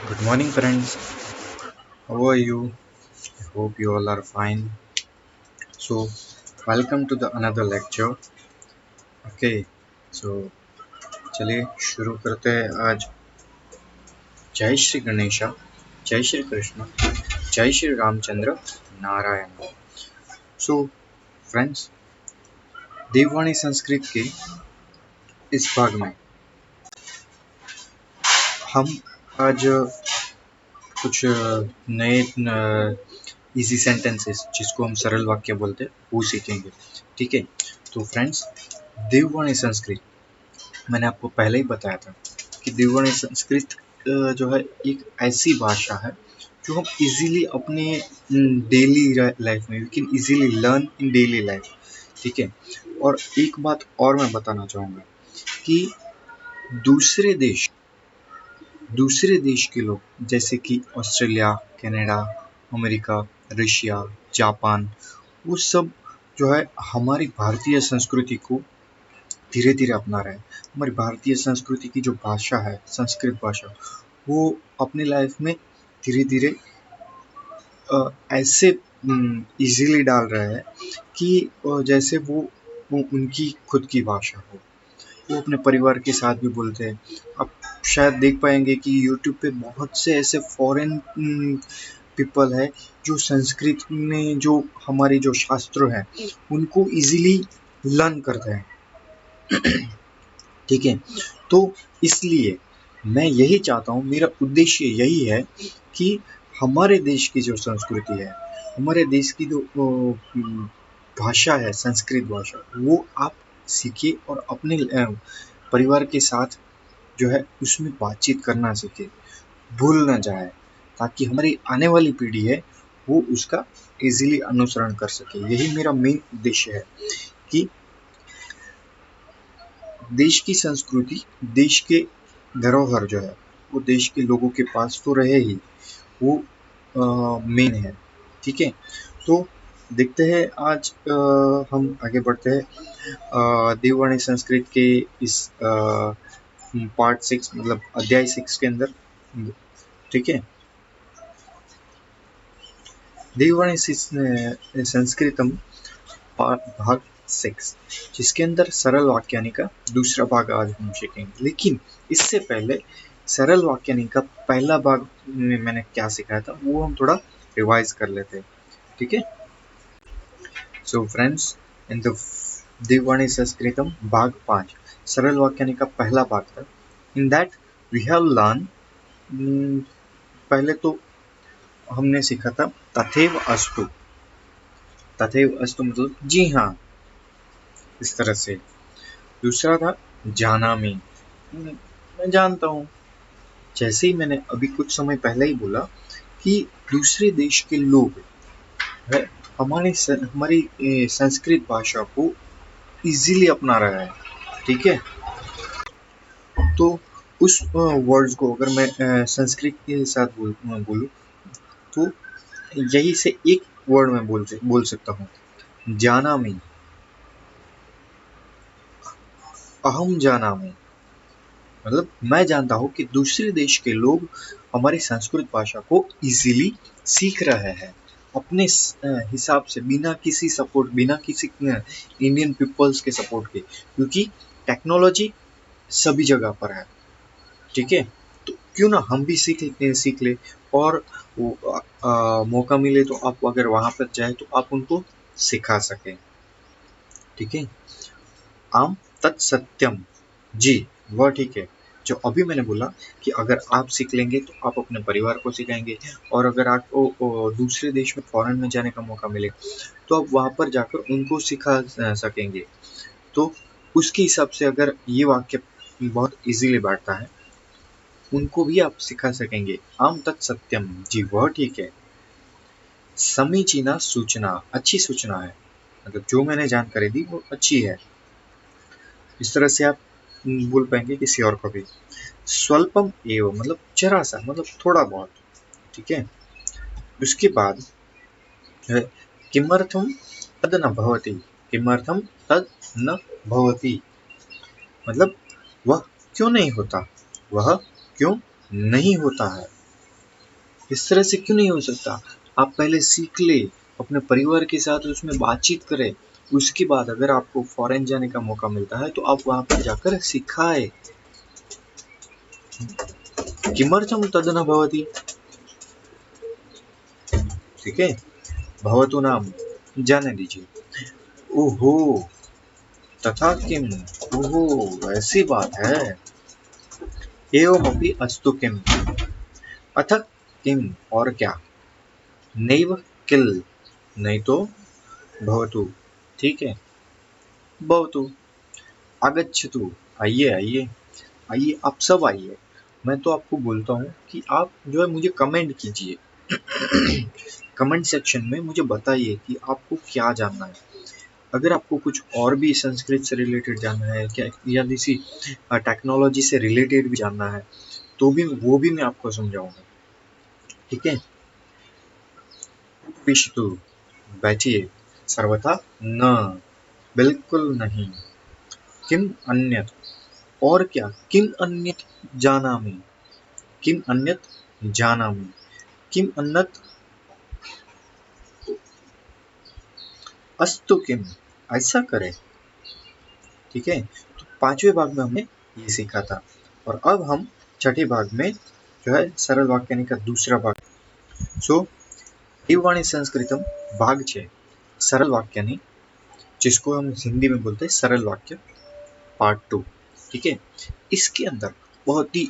Good morning, friends. How are you? I hope you all are fine. So, welcome to the another lecture. Okay, so चलिए शुरू करते हैं आज. जय श्री गणेशा, जय श्री कृष्ण, जय श्री रामचंद्र नारायण. सो फ्रेंड्स, देववाणी संस्कृत के इस भाग में हम आज कुछ नए इजी सेंटेंसेस जिसको हम सरल वाक्य बोलते हैं वो सीखेंगे. ठीक है, तो फ्रेंड्स, देववाणी संस्कृत मैंने आपको पहले ही बताया था कि देववाणी संस्कृत जो है एक ऐसी भाषा है जो हम इजीली अपने डेली लाइफ में we can easily learn in daily life. ठीक है, और एक बात और मैं बताना चाहूँगा कि दूसरे देश के लोग जैसे कि Australia, Canada, America, Russia, Japan, वो सब जो है हमारी भारतीय संस्कृति को धीरे धीरे अपना रहे हैं. हमारी भारतीय संस्कृति की जो भाषा है, संस्कृत भाषा, वो अपनी लाइफ में धीरे धीरे ऐसे इजीली डाल रहे हैं कि जैसे वो उनकी खुद की भाषा हो. वो अपने परिवार के साथ भी बोलते हैं. आप शायद देख पाएंगे कि यूट्यूब पे बहुत से ऐसे फॉरेन पीपल है जो संस्कृत में जो हमारे जो शास्त्र हैं उनको इजीली लर्न करते हैं. ठीक है, तो इसलिए मैं यही चाहता हूँ, मेरा उद्देश्य यही है कि हमारे देश की जो संस्कृति है, हमारे देश की जो भाषा है, संस्कृत भाषा, वो आप सीखिए और अपने परिवार के साथ जो है उसमें बातचीत करना सीखे, भूल ना जाए, ताकि हमारी आने वाली पीढ़ी है वो उसका इजीली अनुसरण कर सके. यही मेरा मेन उद्देश्य है कि देश की संस्कृति, देश के धरोहर जो है वो देश के लोगों के पास तो रहे ही, वो मेन है. ठीक है, तो देखते हैं आज हम आगे बढ़ते हैं देववाणी संस्कृत के इस पार्ट 6 मतलब अध्याय 6 के अंदर. ठीक है, देववाणी संस्कृतम भाग 6 जिसके अंदर सरल वाक्यानि का दूसरा भाग आज हम सीखेंगे. लेकिन इससे पहले सरल वाक्यानि का पहला भाग में मैंने क्या सिखाया था वो हम थोड़ा रिवाइज कर लेते हैं. ठीक है, सो फ्रेंड्स, इन द देववाणी संस्कृतम भाग 5 सरल वाक्यानि का पहला भाग था. In that we have learn, पहले तो हमने सीखा था तथैव अस्तु. तथैव अस्तु मतलब जी हाँ, इस तरह से. दूसरा था जानामि, मैं जानता हूँ. जैसे ही मैंने अभी कुछ समय पहले ही बोला कि दूसरे देश के लोग हमारी संस्कृत भाषा को इजीली अपना रहा है. ठीक है, तो उस वर्ड्स को अगर मैं संस्कृत के साथ बोलूँ तो यही से एक वर्ड में बोल सकता हूँ, जानामि, अहम जानामि. मतलब मैं जानता हूँ कि दूसरे देश के लोग हमारी संस्कृत भाषा को इजीली सीख रहे हैं अपने हिसाब से, बिना किसी सपोर्ट, बिना किसी इंडियन पीपल्स के सपोर्ट के, क्योंकि टेक्नोलॉजी सभी जगह पर है. ठीक है, तो क्यों ना हम भी सीख ले और मौका मिले तो आप अगर वहां पर जाए तो आप उनको सिखा सकें. ठीक है, आम तत्सत्यम, जी वह ठीक है. जो अभी मैंने बोला कि अगर आप सीख लेंगे तो आप अपने परिवार को सिखाएंगे, और अगर आपको दूसरे देश में फॉरेन में जाने का मौका मिले तो आप वहाँ पर जाकर उनको सिखा सकेंगे. तो उसके हिसाब से अगर ये वाक्य बहुत इजीली बैठता है, उनको भी आप सिखा सकेंगे. आम तत्सत्यम, जी वह ठीक है. समीचीना सूचना, अच्छी सूचना है, मतलब जो मैंने जानकारी दी वो अच्छी है. इस तरह से आप बोल पाएंगे किसी और को भी. स्वल्पम एव मतलब जरा सा, मतलब थोड़ा बहुत. ठीक है, उसके बाद किमर्थम तद न भवति, किमर्थम तद न भवति मतलब वह क्यों नहीं होता, वह क्यों नहीं होता है. इस तरह से क्यों नहीं हो सकता? आप पहले सीख ले, अपने परिवार के साथ उसमें बातचीत करें, उसके बाद अगर आपको फॉरेन जाने का मौका मिलता है तो आप वहाँ पर जाकर सिखाए। किमर्थं तद् न भवति? ठीक है, भवतु नाम जाने दीजिए। ओहो, तथा किम? ओहो, ऐसी बात है। एवमपि अस्तु किम? अथ किम? और क्या? नैव किल? नहीं तो भवतु। ठीक है, भवतु। आगच्छतु, आइए आइए आइए, आप सब आइए। मैं तो आपको बोलता हूँ कि आप जो है मुझे कमेंट कीजिए। कमेंट सेक्शन में मुझे बताइए कि आपको क्या जानना है। अगर आपको कुछ और भी संस्कृत से रिलेटेड जानना है क्या, या किसी टेक्नोलॉजी से रिलेटेड भी जानना है, तो भी वो भी मैं आपको समझाऊंगा। ठीक है, पिशतु, बैठिए। सर्वथा न, बिल्कुल नहीं। किम अन्यत? और क्या? किम अन्यत जानामि? किम अन्यत जानामि? किम अन्यत अस्तु किम? ऐसा करें। ठीक है, तो पांचवें भाग में हमने ये सीखा था, और अब हम छठे भाग में जो है सरल वाक्यानि का दूसरा भाग। सो देववाणी संस्कृतम भाग 6, सरल वाक्यानि, जिसको हम हिंदी में बोलते हैं सरल वाक्य, पार्ट 2। ठीक है, इसके अंदर बहुत ही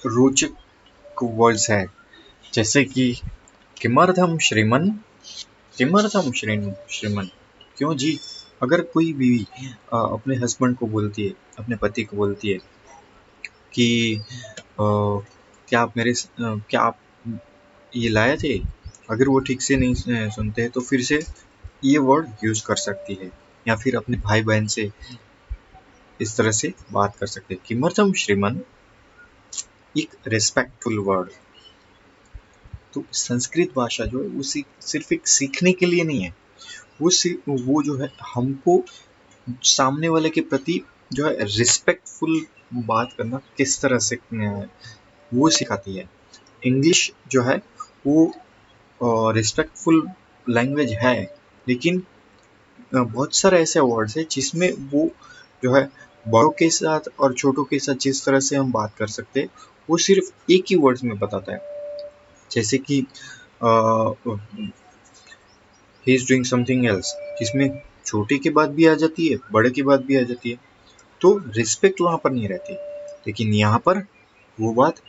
रोचक वर्ड्स है, जैसे कि किमर्थम श्रीमन? किमर्थम श्रीमन? क्यों जी? अगर कोई बीवी अपने हस्बैंड को बोलती है, अपने पति को बोलती है कि क्या आप ये लाए थे? अगर वो ठीक से नहीं सुनते हैं तो फिर से ये वर्ड यूज कर सकती है, या फिर अपने भाई बहन से इस तरह से बात कर सकते हैं। किमर्थम श्रीमन एक रिस्पेक्टफुल वर्ड। तो संस्कृत भाषा जो है वो सिर्फ एक सीखने के लिए नहीं है, वो जो है हमको सामने वाले के प्रति जो है रिस्पेक्टफुल बात करना किस तरह से वो सिखाती है। इंग्लिश जो है वो रिस्पेक्टफुल लैंग्वेज है, लेकिन बहुत सारे ऐसे वर्ड्स हैं जिसमें वो जो है बड़ों के साथ और छोटों के साथ जिस तरह से हम बात कर सकते हैं, वो सिर्फ एक ही वर्ड्स में बताता है। जैसे कि he is doing something else, जिसमें छोटे की बात भी आ जाती है, बड़े की बात भी आ जाती है, तो रिस्पेक्ट वहां पर नहीं रहती। लेकिन यहाँ पर वो बात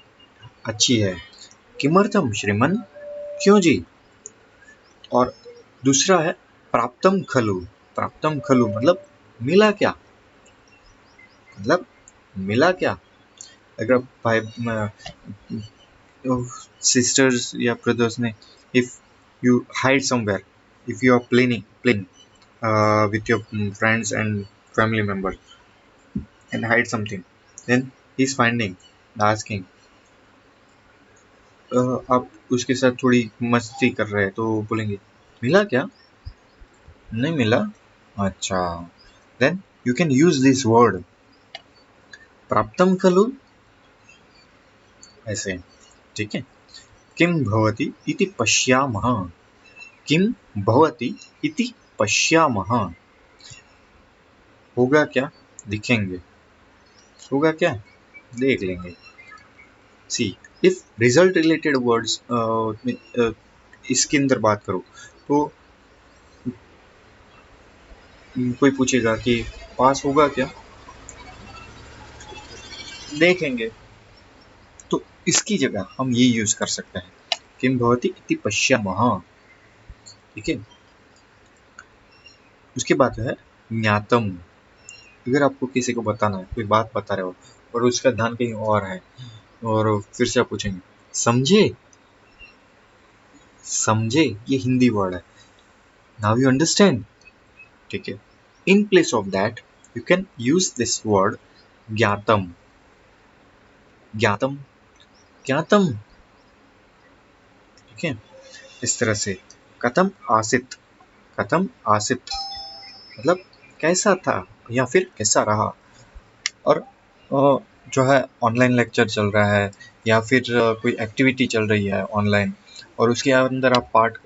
अच्छी है। किमर्थम श्रीमन? क्यों जी? और दूसरा है प्राप्तम खलु। प्राप्तम खलु मतलब मिला क्या? मतलब मिला क्या? अगर भाई सिस्टर्स या ब्रदर्स ने, if you hide somewhere, if you are playing with your friends and family members and hide something, then he's finding, asking, आप उसके साथ थोड़ी मस्ती कर रहे हैं तो बोलेंगे मिला क्या? नहीं मिला? अच्छा, then you can use this word प्राप्तम खलु, ऐसे। ठीक है, किम भवति इति पश्यामः। किम भवति इति पश्यामः, होगा क्या? दिखेंगे। होगा क्या? देख लेंगे। सी, इफ रिजल्ट रिलेटेड वर्ड्स इसके अंदर बात करो तो कोई पूछेगा कि पास होगा क्या? देखेंगे। तो इसकी जगह हम ये यूज कर सकते हैं, किम भवति इति पश्यामः। ठीक है, उसके बाद है ज्ञातम। अगर आपको किसी को बताना है, कोई बात बता रहे हो और उसका ध्यान कहीं और है, और फिर से आप पूछेंगे समझे? समझे ये हिंदी वर्ड है, नाउ यू अंडरस्टैंड। ठीक है, in place of that you can use this word ज्ञातम। ज्ञातम, ज्ञातम। ठीक है, इस तरह से कथम आसित। कथम आसित मतलब कैसा था या फिर कैसा रहा। और जो है ऑनलाइन लेक्चर चल रहा है या फिर कोई एक्टिविटी चल रही है ऑनलाइन और उसके अंदर आप पार्ट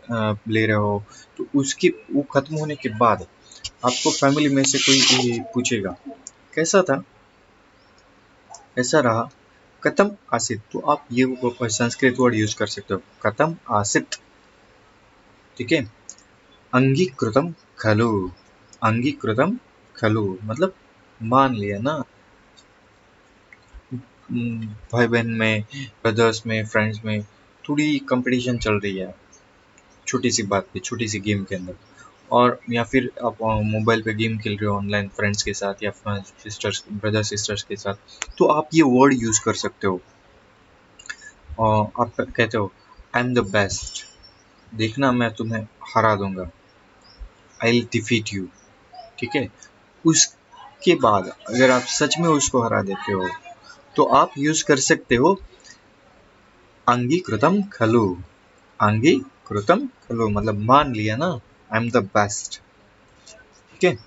ले रहे हो, तो उसकी वो खत्म होने के बाद आपको फैमिली में से कोई पूछेगा कैसा था, कैसा रहा, कथम आसित, तो आप ये संस्कृत वर्ड यूज कर सकते हो, कथम आसित। ठीक है। अंगीकृतम खलु, अंगीकृतम खलु मतलब मान लिया ना। भाई बहन में, ब्रदर्स में, फ्रेंड्स में थोड़ी कंपटीशन चल रही है छोटी सी बात पे, छोटी सी गेम के अंदर, और या फिर आप मोबाइल पे गेम खेल रहे हो ऑनलाइन फ्रेंड्स के साथ या सिस्टर्स, ब्रदर सिस्टर्स के साथ, तो आप ये वर्ड यूज कर सकते हो। और आप कहते हो आई एम द बेस्ट, देखना मैं तुम्हें हरा दूंगा, आई विल डिफीट यू। ठीक है। उसके बाद अगर आप सच में उसको हरा देते हो तो आप यूज कर सकते हो अंगीकृतम खलु, अंगीकृतम खलु मतलब मान लिया ना, आई एम द बेस्ट। ठीक है।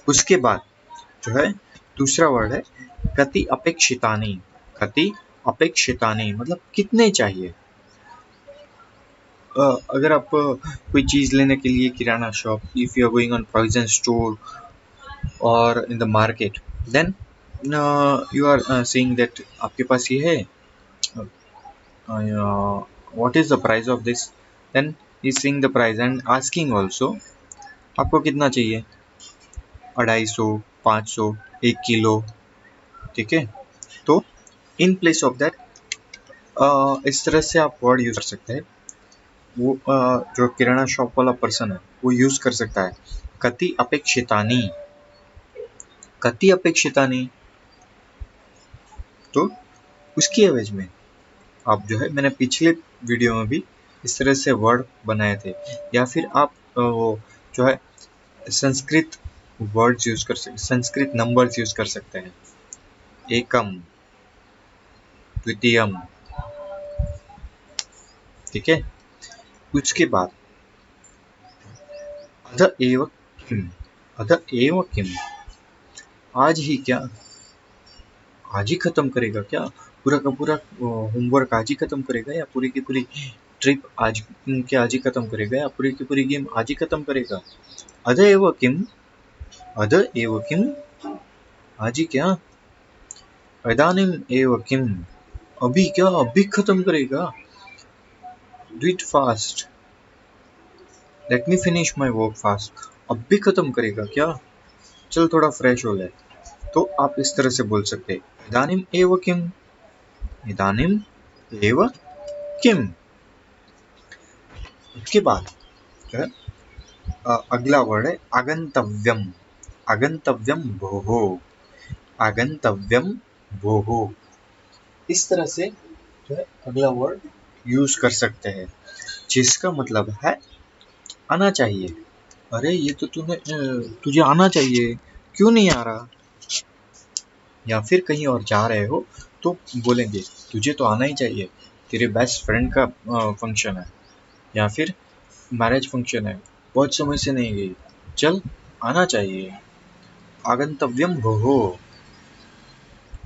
उसके बाद जो है दूसरा वर्ड है कति अपेक्षितानि, कति अपेक्षितानि मतलब कितने चाहिए। अगर आप कोई चीज लेने के लिए kirana shop, if you are going on provision store और in the market, then you are saying that आपके पास ये है, what is the price of this, then is saying the price and asking also आपको कितना चाहिए, 250, 500, 1 किलो। ठीक है। तो इन प्लेस ऑफ दैट इस तरह से आप वर्ड यूज कर सकते हैं। वो जो किराना शॉप वाला पर्सन है वो यूज कर सकता है कति अपेक्षितानि, कति अपेक्षितानि। तो उसकी एवज में आप जो है, मैंने पिछले वीडियो में भी इस तरह से वर्ड बनाए थे, या फिर आप वो जो है संस्कृत वर्ड्स यूज कर सकते, संस्कृत नंबर्स यूज कर सकते हैं, एकम, द्वितीयम। ठीक है। उसके बाद अध एव किम, अध एव किम आज ही क्या, आज ही खत्म करेगा क्या, पूरा का पूरा होमवर्क आज ही खत्म करेगा, या पूरी की पूरी ट्रिप आज क्या आज ही खत्म करेगा, या पूरी की पूरी गेम आज ही खत्म करेगा। अध एव किम, अध एव किम आज ही क्या, इदानीम एव किम अभी क्या, अभी खत्म करेगा, do it fast, let me finish my work fast, अभी खत्म करेगा क्या, चल थोड़ा फ्रेश हो जाए। तो आप इस तरह से बोल सकते हैं इदानीम एव किम, इदानीम एव किम। उसके बाद जो है अगला वर्ड है आगंतव्यम, आगंतव्यम भोः, आगंतव्यम भोः। इस तरह से जो है अगला वर्ड यूज कर सकते हैं, जिसका मतलब है आना चाहिए। अरे ये तो तुझे आना चाहिए, क्यों नहीं आ रहा। या फिर कहीं और जा रहे हो तो बोलेंगे तुझे तो आना ही चाहिए, तेरे बेस्ट फ्रेंड का फंक्शन है, या फिर मैरिज फंक्शन है, बहुत समय से नहीं गई, चल आना चाहिए। आगंतव्यम भोः,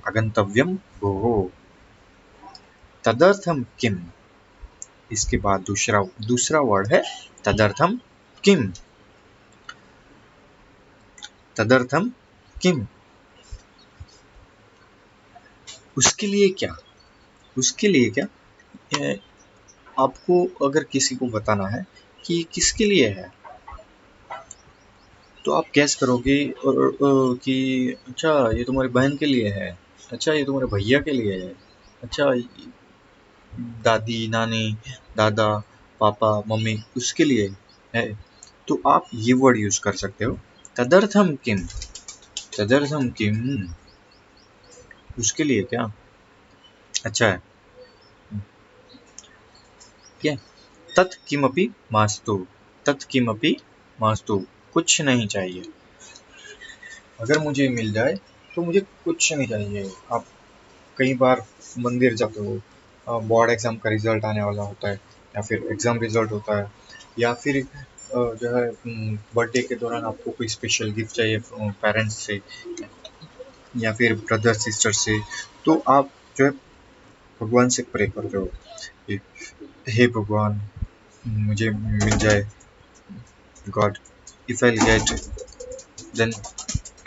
आगंतव्यम भोः। तदर्थम किम, इसके बाद दूसरा दूसरा वर्ड है तदर्थम किम, तदर्थम किम उसके लिए क्या, उसके लिए क्या, आपको अगर किसी को बताना है कि किसके लिए है, तो आप गैस करोगे कि अच्छा ये तुम्हारी बहन के लिए है, अच्छा ये तुम्हारे भैया के लिए है, अच्छा दादी नानी दादा पापा मम्मी उसके लिए है। तो आप ये वर्ड यूज कर सकते हो तदर्थम किम, तदर्थम किम उसके लिए क्या, अच्छा है। क्या, तत्किमपि मास्तु, तत्किमपि मास्तु कुछ नहीं चाहिए, अगर मुझे मिल जाए तो मुझे कुछ नहीं चाहिए। आप कई बार मंदिर जाते हो, बोर्ड एग्जाम का रिजल्ट आने वाला होता है, या फिर एग्जाम रिजल्ट होता है, या फिर जो है बर्थडे के दौरान आपको कोई स्पेशल गिफ्ट चाहिए पेरेंट्स से, या फिर ब्रदर सिस्टर से, तो आप जो है भगवान से प्रे कर रहे हो कि हे भगवान, मुझे मिल जाए, God, if I get, then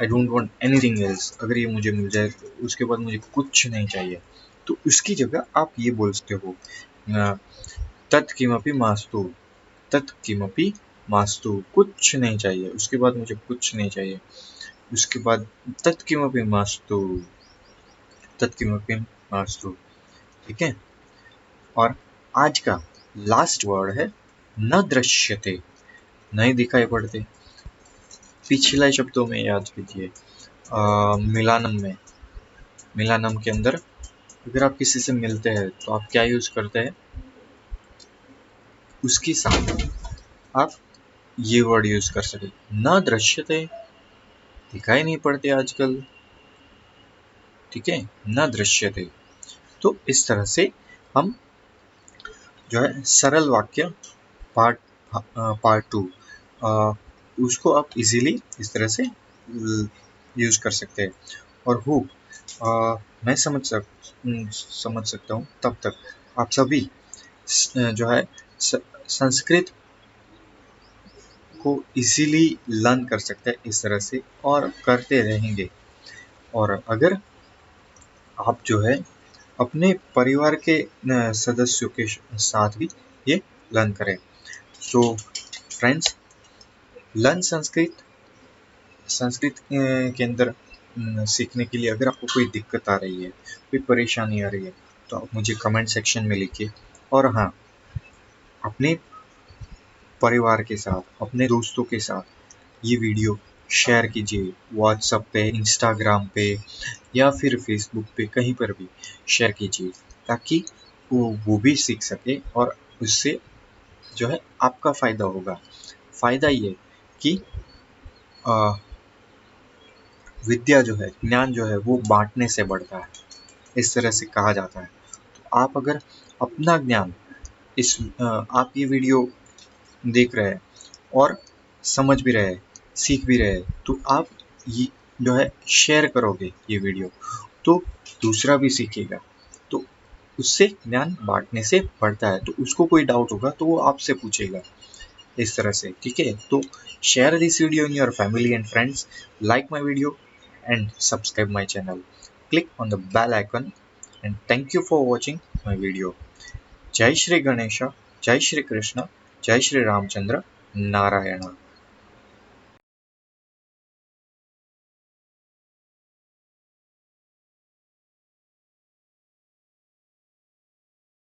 I don't want anything else. अगर ये मुझे मिल जाए उसके बाद मुझे कुछ नहीं चाहिए। तो उसकी जगह आप ये बोल सकते हो, तत्किमपि मास्तु, तत्किमपि मास्तु, कुछ नहीं चाहिए, उसके बाद मुझे कुछ नहीं चाहिए। उसके बाद तत्किमपि मास्तु, तत्किमपि मास्तु। ठीक है। और आज का लास्ट वर्ड है न दृश्यते, नहीं दिखाई पड़ते। पिछले शब्दों में याद कीजिए, मिलानम में, मिलानम के अंदर अगर आप किसी से मिलते हैं तो आप क्या यूज करते हैं, उसके साथ आप ये वर्ड यूज कर सके, न दृश्यते, दिखाई नहीं पड़ते आजकल। ठीक है, न दृश्यते। तो इस तरह से हम जो है सरल वाक्य पार्ट पार्ट 2 उसको आप इजीली इस तरह से यूज कर सकते हैं। और हु मैं समझ सकता हूँ, तब तक आप सभी जो है संस्कृत को इजीली लर्न कर सकते हैं इस तरह से, और करते रहेंगे। और अगर आप जो है अपने परिवार के सदस्यों के साथ भी ये लर्न करें। So friends, learn Sanskrit. Sanskrit के अंदर सीखने के लिए अगर आपको कोई दिक्कत आ रही है, कोई परेशानी आ रही है, तो आप मुझे कमेंट सेक्शन में लिखिए। और हाँ, अपने परिवार के साथ, अपने दोस्तों के साथ ये वीडियो शेयर कीजिए, व्हाट्सएप पे, इंस्टाग्राम पे या फिर फेसबुक पे, कहीं पर भी शेयर कीजिए, ताकि वो भी सीख सके और उससे जो है आपका फ़ायदा होगा। फ़ायदा ये कि विद्या जो है, ज्ञान जो है, वो बांटने से बढ़ता है, इस तरह से कहा जाता है। तो आप अगर अपना ज्ञान आप ये वीडियो देख रहे हैं और समझ भी रहे हैं, सीख भी रहे हैं, तो आप ये जो है शेयर करोगे ये वीडियो, तो दूसरा भी सीखेगा। तो उससे ज्ञान बांटने से बढ़ता है। तो उसको कोई डाउट होगा तो वो आपसे पूछेगा, इस तरह से। ठीक है, तो share this video in your family and friends, like my video and subscribe my channel, click on the bell icon, and thank you for watching my video. जय श्री गणेश, जय श्री कृष्ण, जय श्री रामचंद्र नारायण।